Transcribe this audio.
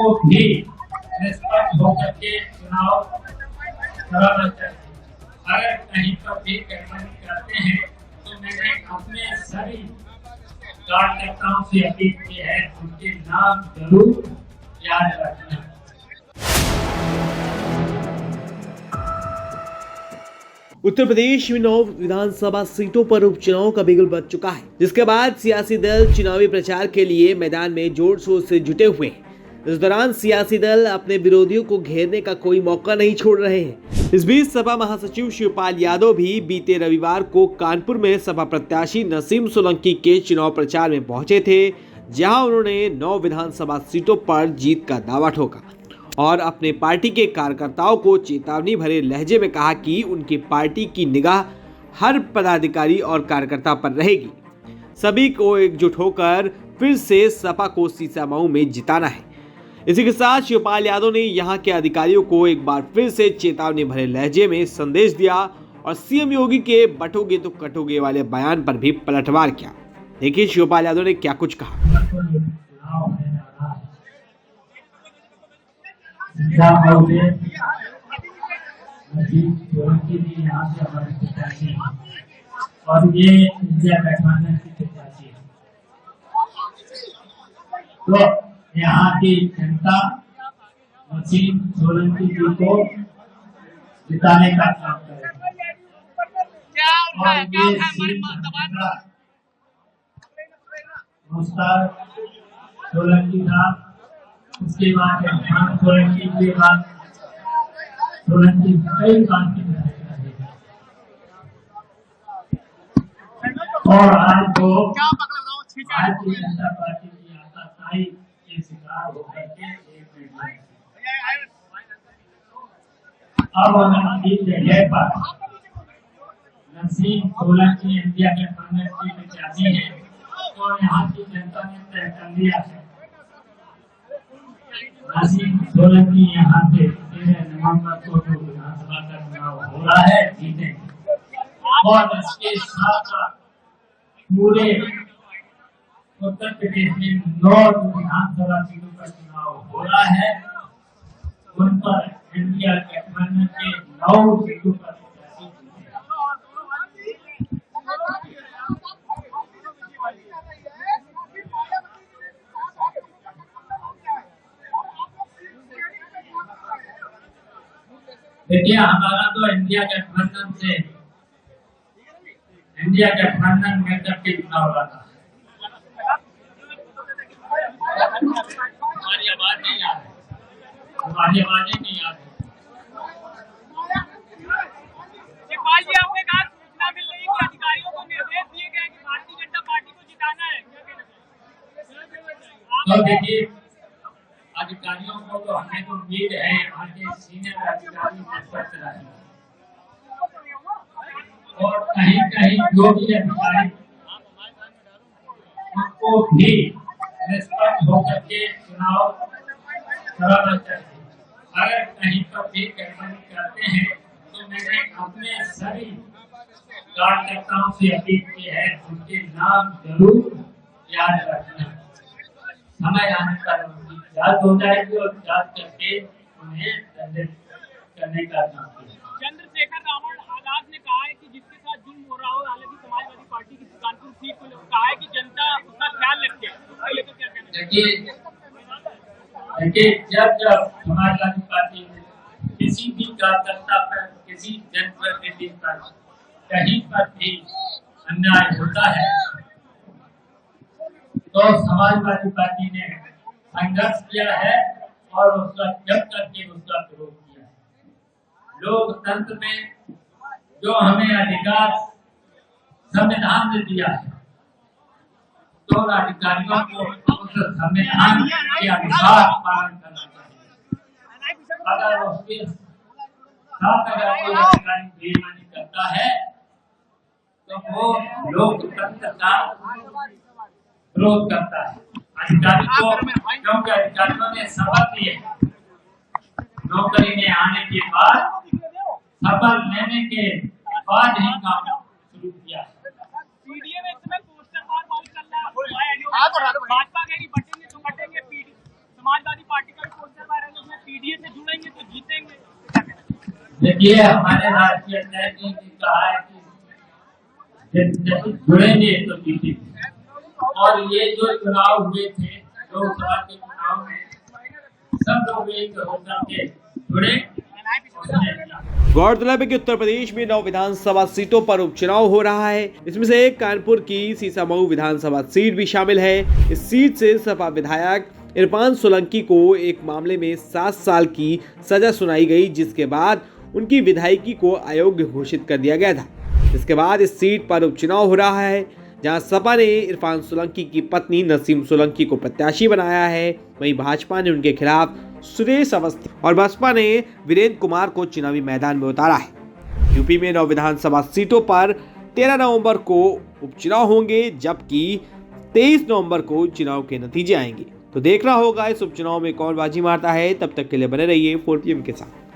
को भी निष्पक्ष होकर के चुनाव कराना चाहिए। अगर कहीं पर भी गठबंधन करते हैं तो मैंने अपने सभी कार्यकर्ताओं से अपील की है, उनके नाम जरूर याद रखना। उत्तर प्रदेश में 9 विधानसभा सीटों पर उपचुनाव का बिगुल बज चुका है, जिसके बाद सियासी दल चुनावी प्रचार के लिए मैदान में जोर शोर से जुटे हुए हैं। इस दौरान सियासी दल अपने विरोधियों को घेरने का कोई मौका नहीं छोड़ रहे हैं। इस बीच सपा महासचिव शिवपाल यादव भी बीते रविवार को कानपुर में सपा प्रत्याशी नसीम सोलंकी के चुनाव प्रचार में पहुंचे थे, जहां उन्होंने 9 विधानसभा सीटों पर जीत का दावा ठोका और अपने पार्टी के कार्यकर्ताओं को चेतावनी भरे लहजे में कहा कि उनकी पार्टी की निगाह हर पदाधिकारी और कार्यकर्ता पर रहेगी। सभी को एकजुट होकर फिर से सपा को सीसामऊ में जिताना है। इसी के साथ शिवपाल यादव ने यहां के अधिकारियों को एक बार फिर से चेतावनी भरे लहजे में संदेश दिया और सीएम योगी के बटोगे तो कटोगे वाले बयान पर भी पलटवार किया। देखिए शिवपाल यादव ने क्या कुछ कहा। और ये इंडिया गठबंधन की प्रत्याशी है, तो यहाँ की जनता नसीम सोलंकी जी को जिताने का काम करेगी। और ये सीट मुश्ताक सोलंकी था, उसके बाद सोलंकी के बाद सोलंकी कई बार की और आज वो भारतीय जनता पार्टी की आशाशाही के शिकार होकर के अब इस जगह पर नसीम सोलंकी इंडिया गठबंधन की प्रत्याशी है, तो यहाँ की जनता ने तय कर लिया है नसीम सोलंकी यहाँ से 13 नवंबर को जो विधानसभा का चुनाव हो रहा है जीतेंगे। और इसके साथ पूरे उत्तर प्रदेश में 9 विधानसभा सीटों का चुनाव हो रहा है, उन पर इंडिया गठबंधन के 9 सीटों पर प्रत्याशी जीते। देखिए हमारा तो इंडिया गठबंधन में करके चुनाव लड़ा। हमारी आवाज नहीं आ रही, हमारी आवाजें नहीं आ रही। शिवपाल जी, आपने कहा सूचना मिल रही कि अधिकारियों को निर्देश दिए गए कि भारतीय जनता पार्टी को जिताना है, तो देखिए अधिकारियों को तो हमें तो उम्मीद है यहाँ के सीनियर अधिकारी निष्पक्ष रहेंगे और कहीं कहीं जो भी अधिकारी उनको भी निष्पक्ष होकर के चुनाव कराना चाहिए। अगर कहीं पर भी गठबंधन करते हैं तो मैंने अपने सभी कार्यकर्ताओं से अपील की है, उनके नाम जरूर याद रखना। समय आने पर उनकी जांच हो जाएगी और जांच करके उन्हें दंडित करने का काम किया। चंद्रशेखर रावण आजाद ने कहा है कि जिसके साथ जुल्म हो रहा हो, हालांकि समाजवादी पार्टी की कानपुर सीट को कहा है कि जनता उसका ख्याल रखे, उसको लेकर क्या कहना है? देखिए जब समाजवादी पार्टी किसी भी कार्यकर्ता पर, किसी जनप्रतिनिधि पर कहीं पर भी अन्याय होता है तो समाजवादी पार्टी ने संघर्ष किया है और उसका जब करके उसका विरोध किया है। लोकतंत्र में जो हमें अधिकार संविधान ने दिया है, तो अधिकारियों को उस संविधान के अनुसार पालन करना चाहिए। अगर उसके साथ अगर कोई अधिकारी बेईमानी करता है तो वो लोकतंत्र का विरोध करता है। अधिकारी को, क्योंकि अधिकारियों ने शपथ ली है, नौकरी में आने के बाद शपथ लेने के बाद ही काम शुरू किया। पीडीए में इस समय पोस्टर बहुत चल रहा है, भाजपा कह रही बटेंगे तो बटेंगे, समाजवादी पार्टी का पीडीए से जुड़ेंगे तो जीतेंगे, क्या कहना चाहिए? देखिए, हमारे राष्ट्रीय अध्यक्ष जी ने कहा है कि जब जुड़ेंगे तो जीतेंगे। और ये जो चुनाव हुए थे, लोकसभा के चुनाव में सब लोग एक होकर के जुड़े। गौरतलब है कि उत्तर प्रदेश में 9 विधानसभा सीटों पर उपचुनाव हो रहा है। इसमें से एक कानपुर की सीसामऊ विधानसभा सीट भी शामिल है। इस सीट से सपा विधायक इरफान सोलंकी को एक मामले में 7 साल की सजा सुनाई गई, जिसके बाद उनकी विधायकी को अयोग्य घोषित कर दिया गया था। इसके बाद इस सीट पर उपचुनाव हो रहा है, जहां सपा ने इरफान सोलंकी की पत्नी नसीम सोलंकी को प्रत्याशी बनाया है। वहीं भाजपा ने उनके खिलाफ सुरेश अवस्थी और बसपा ने वीरेंद्र कुमार को चुनावी मैदान में उतारा है। यूपी में 9 विधानसभा सीटों पर 13 नवंबर को उपचुनाव होंगे, जबकि 23 नवंबर को चुनाव के नतीजे आएंगे। तो देखना होगा इस उपचुनाव में कौन बाजी मारता है। तब तक के लिए बने रहिए 4PM के साथ।